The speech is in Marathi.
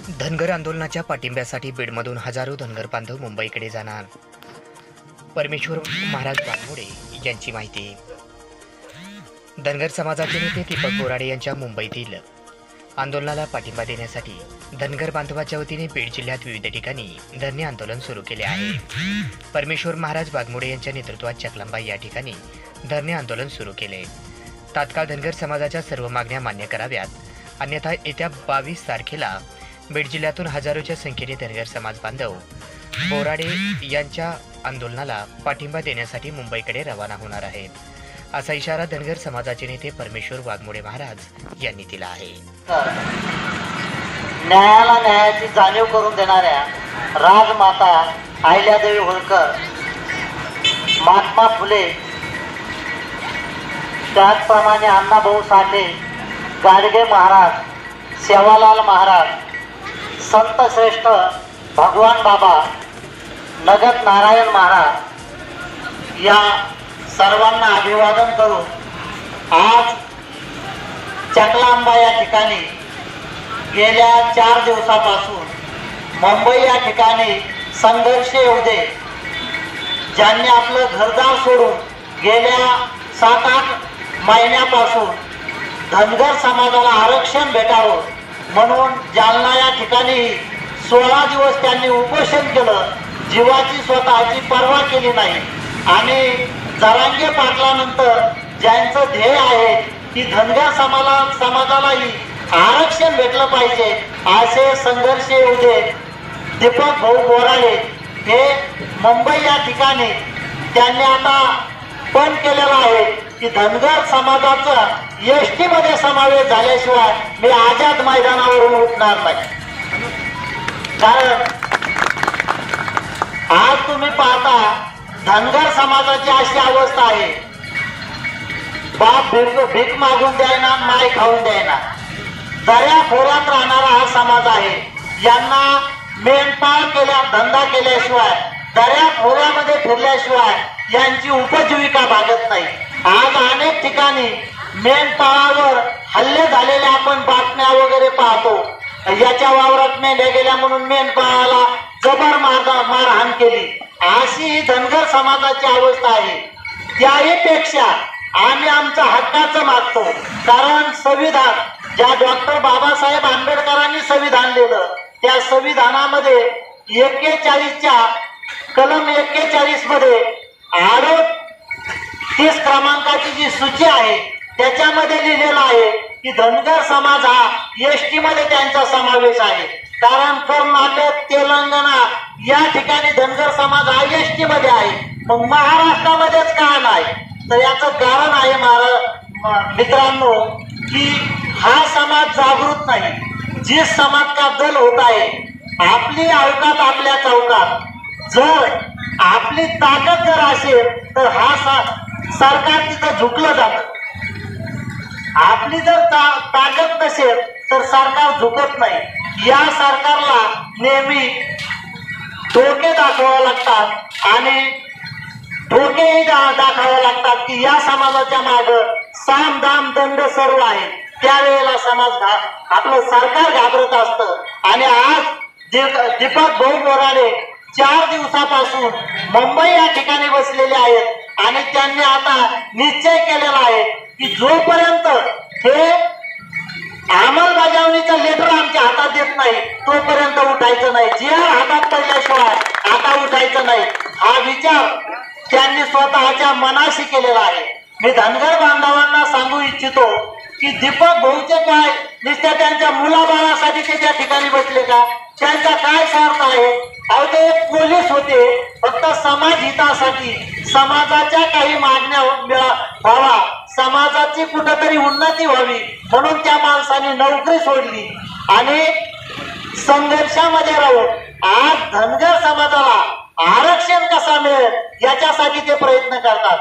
धनगर आंदोलनाच्या पाठिंब्यासाठी बीडमधून हजारो धनगर बांधव मुंबईकडे जाणार. परमेश्वर महाराज वाघमोडे यांची माहिती. धनगर समाजाचे नेते दीपक बोराडे यांच्या मुंबईतील आंदोलनाला पाठिंबा देण्यासाठी धनगर बांधवाच्या वतीने बीड जिल्ह्यात विविध ठिकाणी धरणे आंदोलन सुरू केले आहे. परमेश्वर महाराज वाघमोडे यांच्या नेतृत्वात चकलांबाई या ठिकाणी धरणे आंदोलन सुरू केले. तात्काळ धनगर समाजाच्या सर्व मागण्या मान्य कराव्यात, अन्यथा येत्या 22 तारखेला बीड जिल्ह्यातून हजारोच्या संख्येने धनगर समाज बांधव बोराडे यांच्या आंदोलनाला पाठिंबा देण्यासाठी मुंबईकडे रवाना होणार आहेत, असा इशारा धनगर समाजाचे नेते परमेश्वर वाघमोडे महाराज यांनी दिला आहे. न्यायाला न्यायाची जाणीव करून देणाऱ्या राजमाता अहिल्यादेवी होळकर, महात्मा फुले, त्याचप्रमाणे अण्णाभाऊ साठे, गाडगे महाराज, सेवालाल महाराज, संत श्रेष्ठ भगवान बाबा, नगत नारायण महाराज या सर्वांना अभिवादन करून आज चकलांबा या ठिकाणी गेल्या 4 दिवसापासून मुंबई या ठिकाणी संघर्ष येऊ दे, ज्यांनी आपलं घरदार सोडून गेल्या 7-8 महिन्यापासून धनगर समाजाला आरक्षण भेटावं म्हणून जालना या ठिकाणी 16 दिवस त्यांनी उपोषण केलं. जीवाची स्वतःची पर्वा केली नाही आणि जरांगे पाटलानंतर ज्यांचं ध्येय आहे की धनगर समाजालाही आरक्षण भेटलं पाहिजे असे संघर्ष येऊ दे, दीपक भाऊ बोराडे हे मुंबई या ठिकाणी त्यांनी आता पण केलेलं आहे की धनगर समाजाचा एसटी मध्ये समावेश झाल्याशिवाय मी आझाद मैदानावरून उठणार नाही. कारण आज तुम्ही पाहता धनगर समाजाची अशी अवस्था आहे, बाप भीक मागून द्यायना, माय खाऊन द्यायना, दर्या खोऱ्यात राहणारा हा समाज आहे. यांना मेंढपाळ धंदा केल्याशिवाय, दर्या खोऱ्यामध्ये फिरल्याशिवाय यांची उपजीविका भागत नाही. आज अनेक ठिकाणी मेंढपाळावर हल्ले झालेले आपण बातम्या वगैरे पाहतो. याच्या वावरात मेंढ्या गेल्या म्हणून मेंढपाळाला जबर मारहाण केली, अशी ही धनगर समाजाची अवस्था आहे. त्याहीपेक्षा आम्ही आमच्या हक्काचं मागतो. कारण संविधान ज्या डॉक्टर बाबासाहेब आंबेडकरांनी संविधान लिहिलं, त्या संविधानामध्ये 41च्या कलम 41 मध्ये 30 क्रमांकाची जी सूची आहे त्याच्यामध्ये लिहिलेलं आहे की धनगर समाज हा एसटी मध्ये त्यांचा समावेश आहे. कारण कर्नाटक, तेलंगणा या ठिकाणी धनगर समाज हा एसटी मध्ये आहे, मग महाराष्ट्रामध्येच का नाही? तर याचं कारण आहे मित्रांनो की हा समाज जागृत नाही. जी समाज का दल होत आहे, आपली अवकात आपल्या चौकात, जर आपली ताकद जर असेल तर हा सरकार तिथं झुकलं जातं. आपली जर ताकद नसेल तर सरकार झुकत नाही. या सरकारला नेहमी धोके दाखवावे लागतात आणि धोकेही दाखवावे लागतात की या समाजाच्या माग साम दाम दंड सर्व आहे. त्यावेळेला समाज आपलं सरकार घाबरत असतं. आणि आज दीपक भाऊ बोराडे 4 दिवसापासून मुंबई या ठिकाणी बसलेले आहेत आणि त्यांनी आता निश्चय केलेला आहे की जोपर्यंत हे अंमलबजावणीचं लेटर आमच्या हातात देत नाही तोपर्यंत उठायचं नाही. जे हातात पडल्याशिवाय आता उठायचं नाही, हा विचार त्यांनी स्वतःच्या मनाशी केलेला आहे. मी धनगर बांधवांना सांगू इच्छितो की दीपक भाऊचे काय नुसत्या त्यांच्या मुलाबाळासाठी ते त्या ठिकाणी बसले का? त्यांचा काय स्वार्थ आहे? अहो, ते एक पोलीस होते, फक्त समाज हितासाठी, समाजाच्या काही मागण्या व्हावा, समाजाची कुठेतरी उन्नती व्हावी म्हणून त्या माणसाने नोकरी सोडली आणि संघर्षामध्ये राहून आज धनगर समाजाला आरक्षण कसा मिळेल याच्यासाठी ते प्रयत्न करतात.